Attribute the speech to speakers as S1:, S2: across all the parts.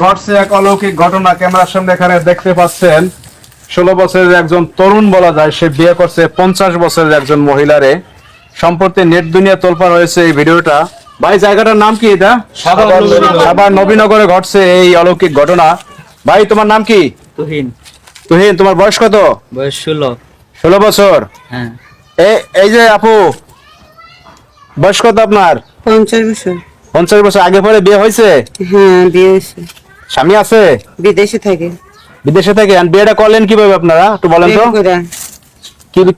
S1: ঘটছে এক অলৌকিক ঘটনা। ক্যামেরার সামনে এখানে দেখতে পাচ্ছেন 16 বছরের একজন তরুণ বলা যায়, সে বিয়ে করছে 50 বছরের একজন মহিলারে। সম্প্রতি নেট দুনিয়া তোলপাড় হয়েছে এই ভিডিওটা। ভাই, জায়গাটার নাম কি? এটা সাভার নবীনগরে ঘটছে এই অলৌকিক ঘটনা। ভাই, তোমার নাম কি?
S2: তুহিন।
S1: তুহিন, তোমার বয়স কত?
S2: বয়স 16।
S1: 16 বছর।
S2: হ্যাঁ।
S1: এই যে আপু, বয়স কত আপনার?
S3: 50 বছর।
S1: 50 বছর। আগে পরে বিয়ে হয়েছে?
S3: হ্যাঁ, বিয়ে হয়েছে।
S1: স্বামী আছে?
S3: বিদেশে থাকে।
S1: বিদেশে থেকে। আর বিয়েটা করলেন কিভাবে আপনারা, একটু বলেন তো।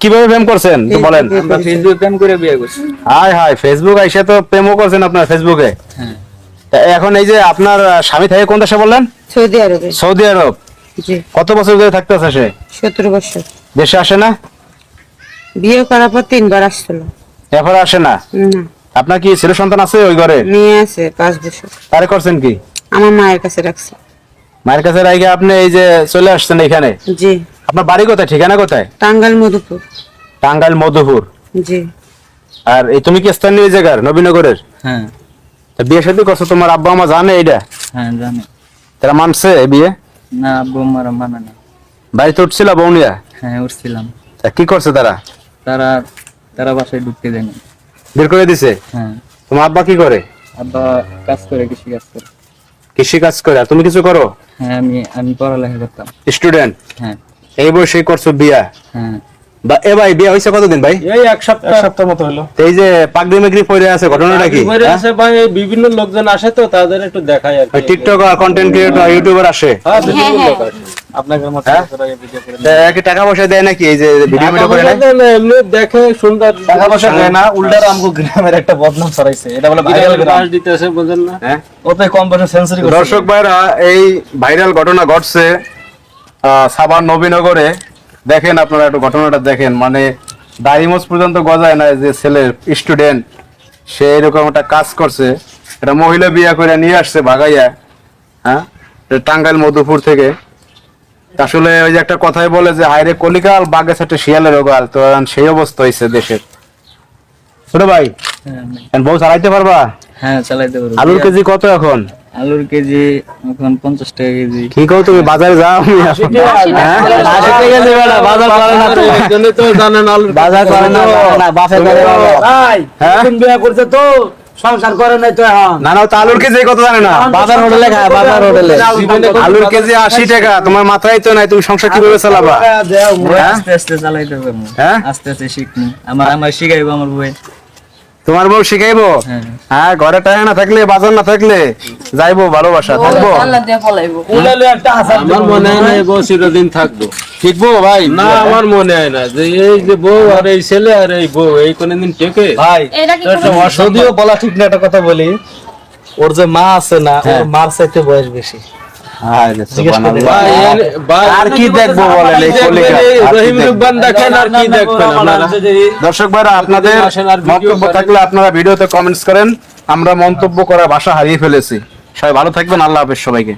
S1: কিভাবে প্রেম করছেন একটু বলেন।
S2: আমরা ফেসবুক প্রেম করে বিয়ে করছি।
S1: হাই হাই, ফেসবুক আইসা তো প্রেমও করছেন আপনার ফেসবুকে।
S2: হ্যাঁ।
S1: তা এখন এই যে আপনার স্বামী থাকে কোন দেশে বললেন?
S3: সৌদি আরবে।
S1: সৌদি আরব।
S3: জি।
S1: কত বছর ধরে থাকতেছে সে?
S3: 17 বছর।
S1: দেশে আসে না?
S3: বিয়ে করার পর 3 বার আসছিল।
S1: এখন আসে না?
S3: না।
S1: আপনার কি ছেলে সন্তান আছে ওই ঘরে?
S3: মেয়ে আছে 5 বছর।
S1: তারে করছেন কি?
S3: আমার মায়ের কাছে রাখছে।
S1: মায়ের কাছে রাইগে আপনি এই যে চলে আসছেন এখানে?
S3: জি।
S1: আপনার বাড়ি কোথায়, ঠিকানা কোথায়?
S3: টাঙ্গাইল মধুপুর।
S1: টাঙ্গাইল মধুপুর।
S3: জি।
S1: আর এই তুমি কি স্থানীয় এই জায়গার, নবীনগরের?
S2: হ্যাঁ।
S1: তা বিয়ে শাদী করছো, তোমার আব্বা আমা জানে এইটা?
S2: হ্যাঁ, জানি।
S1: তারা মানছে এই বিয়ে?
S2: না, আব্বু মারা মানে না।
S1: বাড়িতে উঠছিল বৌনিয়া?
S2: হ্যাঁ, উঠছিলাম।
S1: তা কি করছে তারা?
S2: তারা বাসায় ঢুকতে দেয়নি।
S1: বের করে দিছে?
S2: হ্যাঁ।
S1: তোমার আব্বা কি করে?
S2: আব্বা কাজ করে, কৃষি কাজ করে।
S1: কৃষি কাজ করে। আর তুমি কিছু করো?
S2: হ্যাঁ, আমি পড়ালেখা করতাম।
S1: স্টুডেন্ট।
S2: হ্যাঁ।
S1: এই বয়সে করছো বিয়া?
S2: হ্যাঁ।
S1: ভাই, বিয়া হয়েছে কতদিন ভাই?
S4: এই এক সপ্তাহ মতো হলো।
S1: তো এই যে পাগড়ি মেগড়ি পরে আছে, ঘটনাটা কি?
S4: ঘুরে আসে ভাই, এই বিভিন্ন লোকজন আসে তো তাদের একটু দেখাই আর কি।
S1: টিকটক কন্টেন্ট ক্রিয়েটর ইউটিউবার আসে?
S4: হ্যাঁ, বিভিন্ন লোক আসে।
S2: আপনাদের মতো
S1: হ্যাঁ?
S2: করে ভিডিও করে।
S1: তা কি টাকা পয়সা দেয় নাকি এই যে ভিডিও ভিডিও করে?
S4: টাকা পয়সা দেয় না, এমনি দেখে সুন্দর।
S2: টাকা পয়সা দেয় না, উল্টার আমগো গ্রামের একটা বদনাম ছড়াইছে। এটা বলে ভাইরাল
S4: বিরাট
S2: গ্রাম।
S4: বাস দিতেছে, বুঝেন না?
S1: হ্যাঁ।
S2: ওতে কম বয়সে সেঞ্চুরি করছে।
S1: দর্শক ভাইরা, এই ভাইরাল ঘটনা ঘটছে সাভার নবীনগরে। দেখেন আপনারা একটু ঘটনাটা দেখেন। মানে দাড়িমোজ পর্যন্ত গজায় না, যে ছেলের স্টুডেন্ট সে এরকম একটা কাজ করছে। এটা মহিলা বিয়ে করে নিয়ে আসছে ভাগাইয়া। হ্যাঁ, এটা টাঙ্গাইল মধুপুর থেকে। আসলে ওই যে একটা কথাই বলে যে হাইরে কলিকাল বাঘে সাথে শিয়ালের গাল, তো এখন সেই অবস্থা হয়েছে দেশের। ছোট ভাই, এখন বউ চালাইতে পারবা?
S2: হ্যাঁ, চালাইতে পারবো।
S1: আলুর কেজি কত এখন?
S2: আলুর কেজি এখন 50 টাকা কেজি।
S1: কি কও তুমি, বাজারে যাও? হ্যাঁ,
S4: 80 টাকা কেজি বেটা, বাজার করে না তো। এই জন্যই তো জানেন আলুর
S1: বাজার করে না, বাপে করে বাবা।
S4: ভাই,
S1: হ্যাঁ?
S4: নতুন বিয়ে করছে তো সংসার করে নাই তো এখন।
S1: না না, তো আলুর কেজি কত জানে না?
S2: বাজার হোটেলে খায়, বাজার হোটেলে।
S1: আলুর কেজি 80 টাকা। তোমার মাথায় তো নাই, তুমি সংসার কিভাবে চালাবা? হ্যাঁ?
S2: আস্তে আস্তে চালাইতে পারবো।
S1: হ্যাঁ?
S2: আস্তে আস্তে শিখনি। আমার শিখাইবো আমার বই।
S1: তোমার বউ শিখাইবো?
S2: হ্যাঁ।
S1: হ্যাঁ, ঘরে টাকা না থাকলে, বাজার না থাকলে যাইবো, ভালোবাসা থাকবো।
S4: উলালে একটা আসার আমার মনে হয় না এই বউ চিরদিন থাকবো।
S1: শিখবো ভাই?
S4: না, আমার মনে হয় না যে এই যে বউ আর এই ছেলে আর এই বউ এই কোনদিন টেকে।
S2: ভাই, যদিও বলা ঠিক না, একটা কথা বলি। ওর যে মা আছে না, ওর মার চাইতে বয়স বেশি।
S4: ভাই, ভাই,
S1: আর কি দেখবো বলেন এই কলিকাল? আর কি
S4: রহিম
S1: দেখবো?
S4: রুকমান দেখেন আর কি দেখবেন আপনারা?
S1: দর্শক ভাইরা, আপনাদের মন্তব্য থাকলে আপনারা ভিডিওতে কমেন্টস করেন। আমরা মন্তব্য করার ভাষা হারিয়ে ফেলেছি। সবাই ভালো থাকবেন। আল্লাহ হাফেজ সবাইকে।